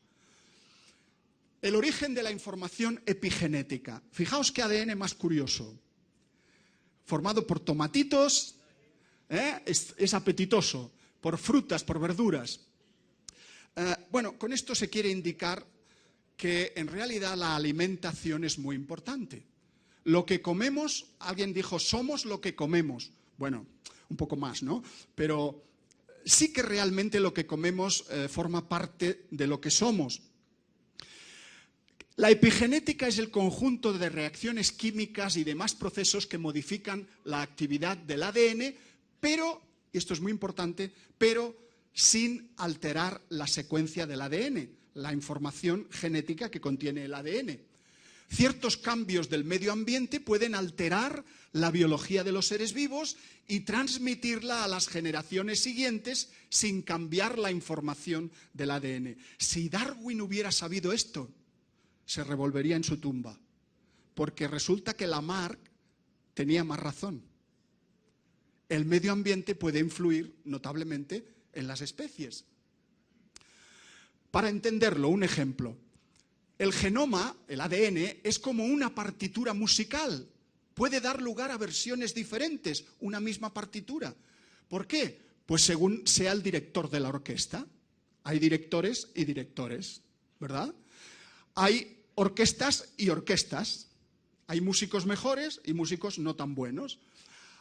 El origen de la información epigenética. Fijaos qué ADN más curioso. Formado por tomatitos, es apetitoso, por frutas, por verduras. Bueno, con esto se quiere indicar que en realidad la alimentación es muy importante. Lo que comemos, alguien dijo, somos lo que comemos. Bueno, un poco más, ¿no? Pero sí que realmente lo que comemos forma parte de lo que somos. La epigenética es el conjunto de reacciones químicas y demás procesos que modifican la actividad del ADN, pero, y esto es muy importante, pero sin alterar la secuencia del ADN, la información genética que contiene el ADN. Ciertos cambios del medio ambiente pueden alterar la biología de los seres vivos y transmitirla a las generaciones siguientes sin cambiar la información del ADN. Si Darwin hubiera sabido esto, se revolvería en su tumba, porque resulta que Lamarck tenía más razón. El medio ambiente puede influir notablemente en las especies. Para entenderlo, un ejemplo. El genoma, el ADN, es como una partitura musical. Puede dar lugar a versiones diferentes, una misma partitura. ¿Por qué? Pues según sea el director de la orquesta. Hay directores y directores, ¿verdad? Hay orquestas y orquestas. Hay músicos mejores y músicos no tan buenos.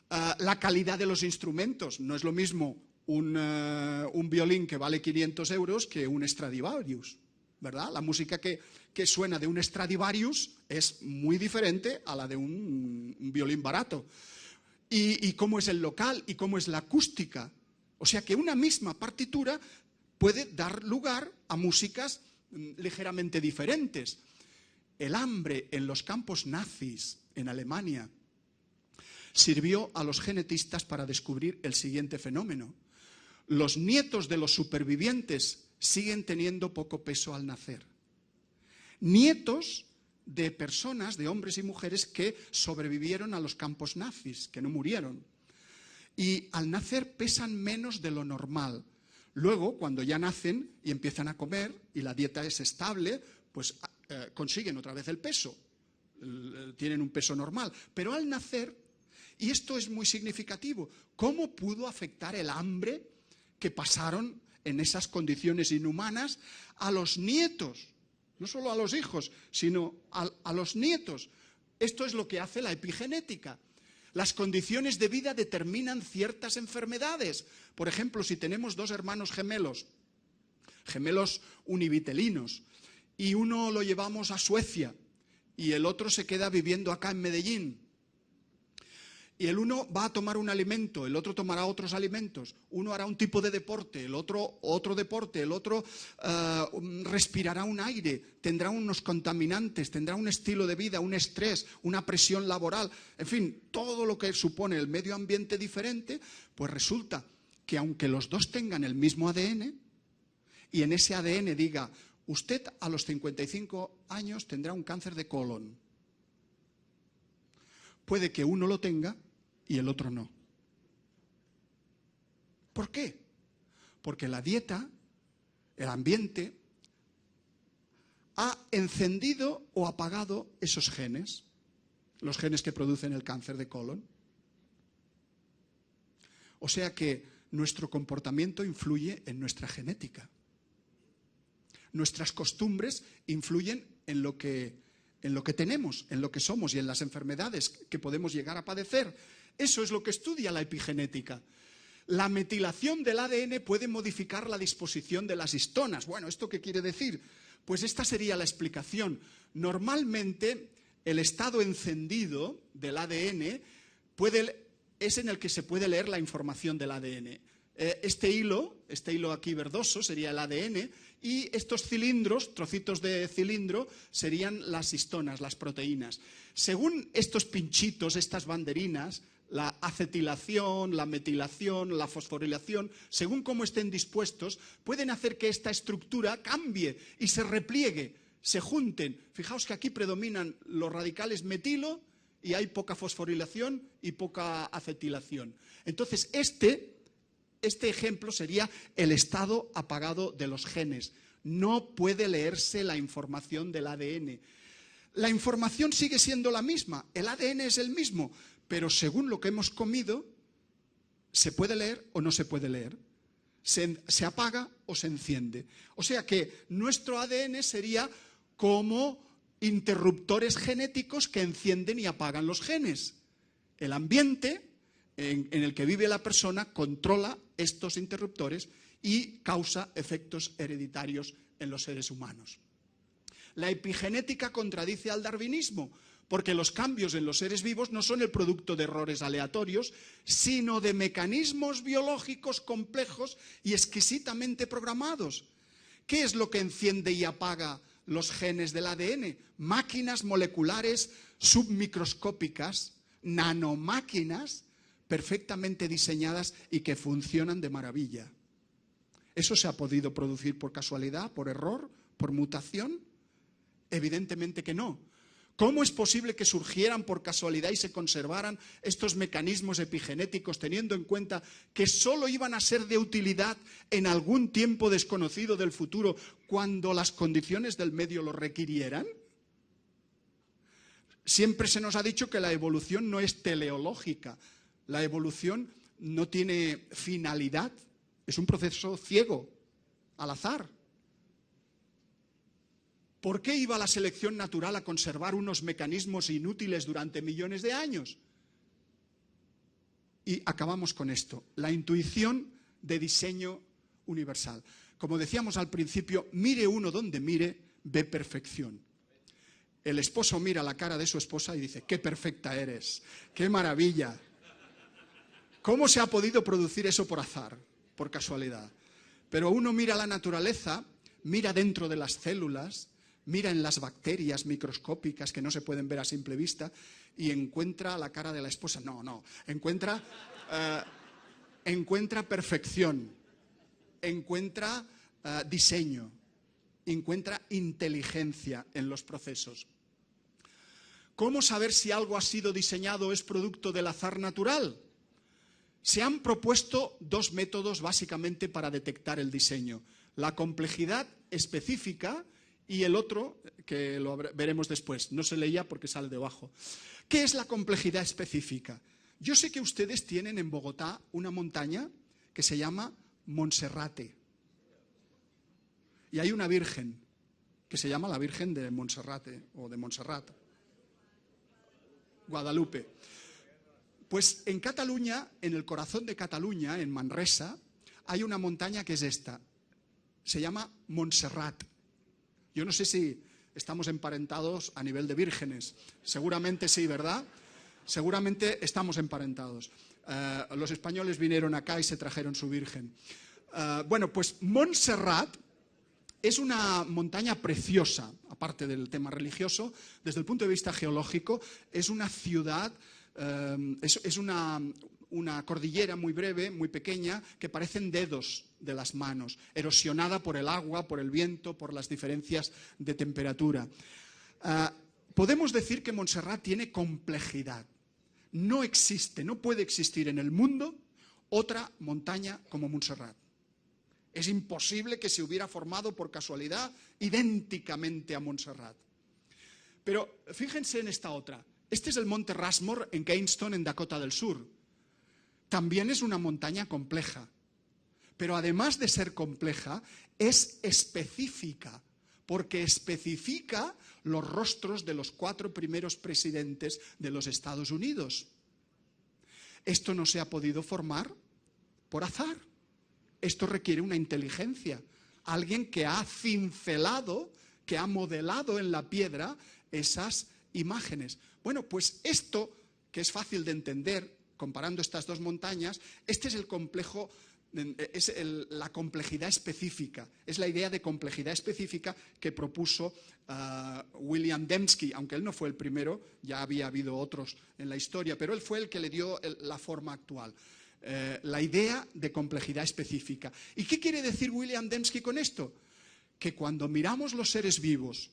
La calidad de los instrumentos. No es lo mismo un violín que vale 500 euros que un Stradivarius, ¿verdad? La música que suena de un Stradivarius es muy diferente a la de un violín barato. Y cómo es el local y cómo es la acústica. O sea que una misma partitura puede dar lugar a músicas ligeramente diferentes. El hambre en los campos nazis en Alemania sirvió a los genetistas para descubrir el siguiente fenómeno. Los nietos de los supervivientes siguen teniendo poco peso al nacer. Nietos de personas, de hombres y mujeres que sobrevivieron a los campos nazis, que no murieron. Y al nacer pesan menos de lo normal. Luego, cuando ya nacen y empiezan a comer y la dieta es estable, pues consiguen otra vez el peso. Tienen un peso normal. Pero al nacer, y esto es muy significativo, ¿cómo pudo afectar el hambre que pasaron en esas condiciones inhumanas a los nietos? No solo a los hijos, sino a los nietos. Esto es lo que hace la epigenética. Las condiciones de vida determinan ciertas enfermedades. Por ejemplo, si tenemos dos hermanos gemelos univitelinos, y uno lo llevamos a Suecia y el otro se queda viviendo acá en Medellín, y el uno va a tomar un alimento, el otro tomará otros alimentos, uno hará un tipo de deporte, el otro otro deporte, el otro respirará un aire, tendrá unos contaminantes, tendrá un estilo de vida, un estrés, una presión laboral, en fin, todo lo que supone el medio ambiente diferente, pues resulta que aunque los dos tengan el mismo ADN, y en ese ADN diga, usted a los 55 años tendrá un cáncer de colon, puede que uno lo tenga y el otro no. ¿Por qué? Porque la dieta, el ambiente, ha encendido o apagado esos genes, los genes que producen el cáncer de colon. O sea que nuestro comportamiento influye en nuestra genética. Nuestras costumbres influyen en lo que tenemos, en lo que somos y en las enfermedades que podemos llegar a padecer. Eso es lo que estudia la epigenética. La metilación del ADN puede modificar la disposición de las histonas. Bueno, ¿esto qué quiere decir? Pues esta sería la explicación. Normalmente el estado encendido del ADN es en el que se puede leer la información del ADN. Este hilo aquí verdoso sería el ADN y estos cilindros, trocitos de cilindro, serían las histonas, las proteínas. Según estos pinchitos, estas banderinas, la acetilación, la metilación, la fosforilación, según cómo estén dispuestos, pueden hacer que esta estructura cambie y se repliegue, se junten. Fijaos que aquí predominan los radicales metilo y hay poca fosforilación y poca acetilación. Entonces, este ejemplo sería el estado apagado de los genes. No puede leerse la información del ADN. La información sigue siendo la misma, el ADN es el mismo, pero según lo que hemos comido, se puede leer o no se puede leer. Se apaga o se enciende. O sea que nuestro ADN sería como interruptores genéticos que encienden y apagan los genes. El ambiente en el que vive la persona controla estos interruptores y causa efectos hereditarios en los seres humanos. La epigenética contradice al darwinismo, porque los cambios en los seres vivos no son el producto de errores aleatorios, sino de mecanismos biológicos complejos y exquisitamente programados. ¿Qué es lo que enciende y apaga los genes del ADN? Máquinas moleculares submicroscópicas, nanomáquinas, perfectamente diseñadas y que funcionan de maravilla. ¿Eso se ha podido producir por casualidad, por error, por mutación? Evidentemente que no. ¿Cómo es posible que surgieran por casualidad y se conservaran estos mecanismos epigenéticos teniendo en cuenta que solo iban a ser de utilidad en algún tiempo desconocido del futuro cuando las condiciones del medio lo requirieran? Siempre se nos ha dicho que la evolución no es teleológica. La evolución no tiene finalidad, es un proceso ciego, al azar. ¿Por qué iba la selección natural a conservar unos mecanismos inútiles durante millones de años? Y acabamos con esto, la intuición de diseño universal. Como decíamos al principio, mire uno donde mire, ve perfección. El esposo mira la cara de su esposa y dice, ¡qué perfecta eres! ¡Qué maravilla! ¿Cómo se ha podido producir eso por azar, por casualidad? Pero uno mira la naturaleza, mira dentro de las células, mira en las bacterias microscópicas que no se pueden ver a simple vista y encuentra la cara de la esposa. No, encuentra perfección, encuentra diseño, encuentra inteligencia en los procesos. ¿Cómo saber si algo ha sido diseñado o es producto del azar natural? Se han propuesto dos métodos básicamente para detectar el diseño. La complejidad específica y el otro, que lo veremos después, no se leía porque sale debajo. ¿Qué es la complejidad específica? Yo sé que ustedes tienen en Bogotá una montaña que se llama Monserrate. Y hay una virgen que se llama la Virgen de Monserrate o de Montserrat. Guadalupe. Pues en Cataluña, en el corazón de Cataluña, en Manresa, hay una montaña que es esta. Se llama Montserrat. Yo no sé si estamos emparentados a nivel de vírgenes. Seguramente sí, ¿verdad? Seguramente estamos emparentados. Los españoles vinieron acá y se trajeron su virgen. Bueno, pues Montserrat es una montaña preciosa, aparte del tema religioso. Desde el punto de vista geológico, es una ciudad, es una cordillera muy breve, muy pequeña, que parecen dedos de las manos, erosionada por el agua, por el viento, por las diferencias de temperatura. Podemos decir que Montserrat tiene complejidad. No existe, no puede existir en el mundo otra montaña como Montserrat. Es imposible que se hubiera formado por casualidad idénticamente a Montserrat. Pero fíjense en esta otra. Este es el monte Rushmore en Keystone, en Dakota del Sur. También es una montaña compleja. Pero además de ser compleja, es específica, porque especifica los rostros de los 4 primeros presidentes de los Estados Unidos. Esto no se ha podido formar por azar. Esto requiere una inteligencia. Alguien que ha cincelado, que ha modelado en la piedra esas imágenes. Bueno, pues esto, que es fácil de entender, comparando estas dos montañas, este es el complejo, la complejidad específica, es la idea de complejidad específica que propuso William Dembski, aunque él no fue el primero, ya había habido otros en la historia, pero él fue el que le dio la forma actual. La idea de complejidad específica. ¿Y qué quiere decir William Dembski con esto? Que cuando miramos los seres vivos,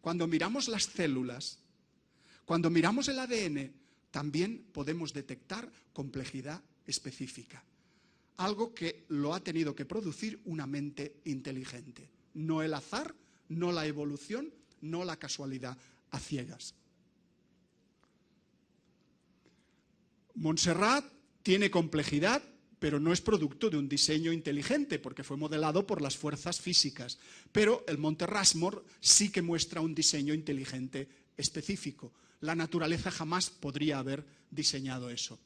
cuando miramos las células, cuando miramos el ADN, también podemos detectar complejidad específica. Algo que lo ha tenido que producir una mente inteligente. No el azar, no la evolución, no la casualidad a ciegas. Montserrat tiene complejidad, pero no es producto de un diseño inteligente, porque fue modelado por las fuerzas físicas. Pero el Monte Rushmore sí que muestra un diseño inteligente específico. La naturaleza jamás podría haber diseñado eso.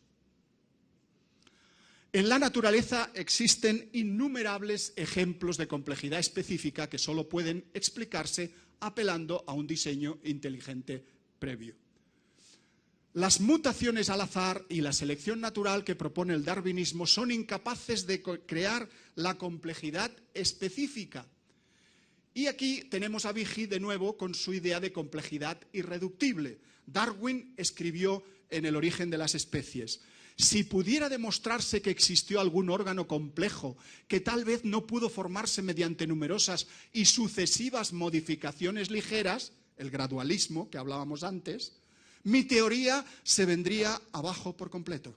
En la naturaleza existen innumerables ejemplos de complejidad específica que solo pueden explicarse apelando a un diseño inteligente previo. Las mutaciones al azar y la selección natural que propone el darwinismo son incapaces de crear la complejidad específica. Y aquí tenemos a Behe de nuevo con su idea de complejidad irreductible. Darwin escribió en El origen de las especies: si pudiera demostrarse que existió algún órgano complejo que tal vez no pudo formarse mediante numerosas y sucesivas modificaciones ligeras, el gradualismo que hablábamos antes, mi teoría se vendría abajo por completo.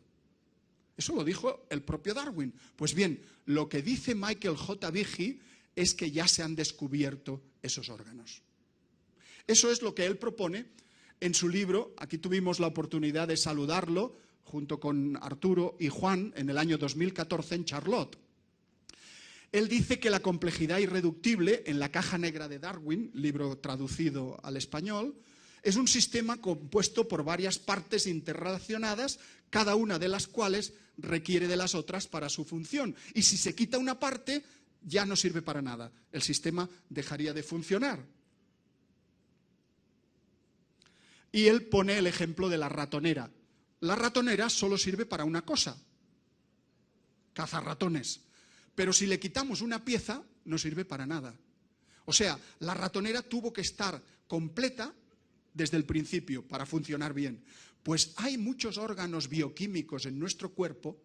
Eso lo dijo el propio Darwin. Pues bien, lo que dice Michael J. Behe es que ya se han descubierto esos órganos. Eso es lo que él propone en su libro. Aquí tuvimos la oportunidad de saludarlo junto con Arturo y Juan en el año 2014 en Charlotte. Él dice que la complejidad irreductible en la caja negra de Darwin, libro traducido al español, es un sistema compuesto por varias partes interrelacionadas, cada una de las cuales requiere de las otras para su función. Y si se quita una parte, ya no sirve para nada. El sistema dejaría de funcionar. Y él pone el ejemplo de la ratonera. La ratonera solo sirve para una cosa: cazar ratones. Pero si le quitamos una pieza, no sirve para nada. O sea, la ratonera tuvo que estar completa desde el principio para funcionar bien. Pues hay muchos órganos bioquímicos en nuestro cuerpo,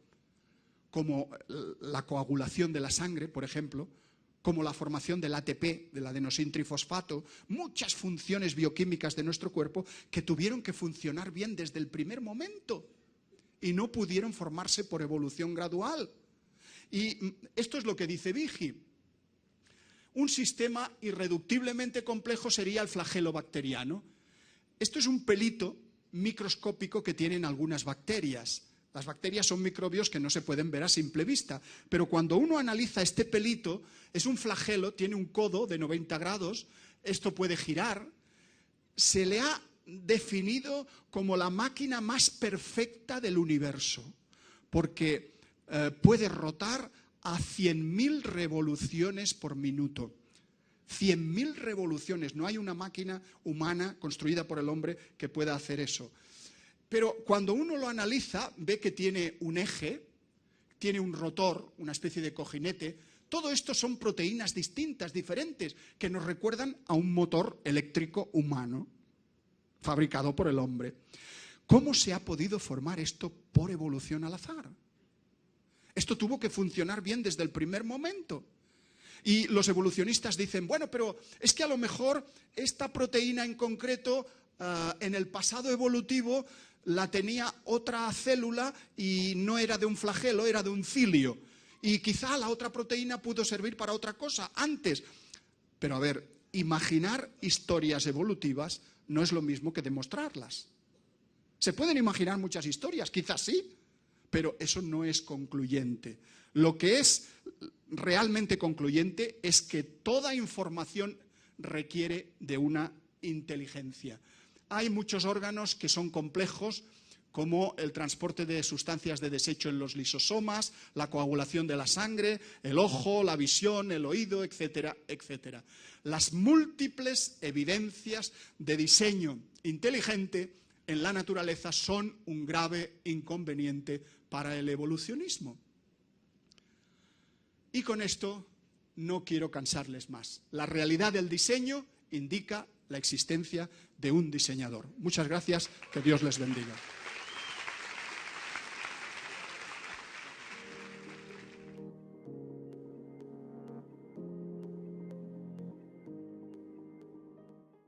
como la coagulación de la sangre, por ejemplo, como la formación del ATP, del adenosintrifosfato, muchas funciones bioquímicas de nuestro cuerpo que tuvieron que funcionar bien desde el primer momento y no pudieron formarse por evolución gradual. Y esto es lo que dice Behe. Un sistema irreductiblemente complejo sería el flagelo bacteriano. Esto es un pelito microscópico que tienen algunas bacterias. Las bacterias son microbios que no se pueden ver a simple vista, pero cuando uno analiza este pelito, es un flagelo, tiene un codo de 90 grados, esto puede girar. Se le ha definido como la máquina más perfecta del universo, porque puede rotar a 100.000 revoluciones por minuto. 100.000 revoluciones. No hay una máquina humana construida por el hombre que pueda hacer eso. Pero cuando uno lo analiza, ve que tiene un eje, tiene un rotor, una especie de cojinete. Todo esto son proteínas distintas, diferentes, que nos recuerdan a un motor eléctrico humano, fabricado por el hombre. ¿Cómo se ha podido formar esto por evolución al azar? Esto tuvo que funcionar bien desde el primer momento. Y los evolucionistas dicen, bueno, pero es que a lo mejor esta proteína en concreto, en el pasado evolutivo, la tenía otra célula y no era de un flagelo, era de un cilio. Y quizá la otra proteína pudo servir para otra cosa antes. Pero a ver, imaginar historias evolutivas no es lo mismo que demostrarlas. Se pueden imaginar muchas historias, quizás sí, pero eso no es concluyente. Lo que es realmente concluyente es que toda información requiere de una inteligencia. Hay muchos órganos que son complejos, como el transporte de sustancias de desecho en los lisosomas, la coagulación de la sangre, el ojo, la visión, el oído, etcétera, etcétera. Las múltiples evidencias de diseño inteligente en la naturaleza son un grave inconveniente para el evolucionismo. Y con esto no quiero cansarles más. La realidad del diseño indica la existencia de un diseñador. Muchas gracias, que Dios les bendiga.